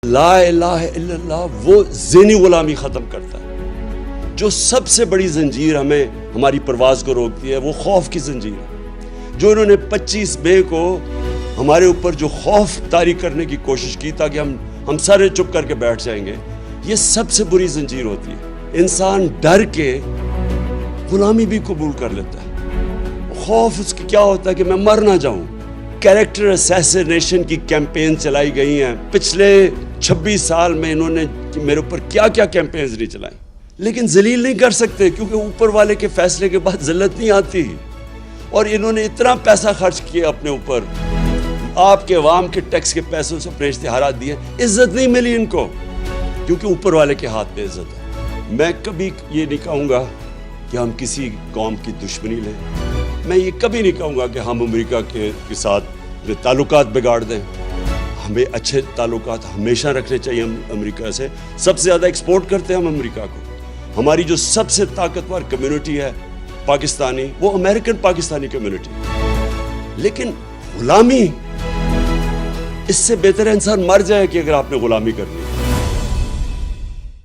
لا الہ الا اللہ وہ ذہنی غلامی ختم کرتا ہے۔ جو سب سے بڑی زنجیر ہمیں ہماری پرواز کو روکتی ہے وہ خوف کی زنجیر ہے۔ جو انہوں نے 25 مئی کو ہمارے اوپر جو خوف طاری کرنے کی کوشش کی تاکہ ہم سارے چپ کر کے بیٹھ جائیں گے، یہ سب سے بری زنجیر ہوتی ہے۔ انسان ڈر کے غلامی بھی قبول کر لیتا ہے۔ خوف اس کی کیا ہوتا ہے کہ میں مر نہ جاؤں۔ کیریکٹر اسیسینیشن کی کیمپین چلائی گئی ہیں پچھلے 26 سال میں، انہوں نے میرے اوپر کیا کیا کیمپینز نہیں چلائیں، لیکن ذلیل نہیں کر سکتے کیونکہ اوپر والے کے فیصلے کے بعد ذلت نہیں آتی۔ اور انہوں نے اتنا پیسہ خرچ کیا اپنے اوپر، آپ کے عوام کے ٹیکس کے پیسوں سے اپنے اشتہارات دیے، عزت نہیں ملی ان کو کیونکہ اوپر والے کے ہاتھ میں عزت ہے۔ میں کبھی یہ نہیں کہوں گا کہ ہم کسی قوم کی دشمنی لیں، میں یہ کبھی نہیں کہوں گا کہ ہم امریکہ کے ساتھ تعلقات بگاڑ دیں۔ ہمیں اچھے تعلقات ہمیشہ رکھنے چاہیے۔ ہم امریکہ سے سب سے زیادہ ایکسپورٹ کرتے ہیں ہم امریکہ کو۔ ہماری جو سب سے طاقتور کمیونٹی ہے پاکستانی، وہ امریکن پاکستانی کمیونٹی۔ لیکن غلامی، اس سے بہتر ہے انسان مر جائے کہ اگر آپ نے غلامی کرنی ہے۔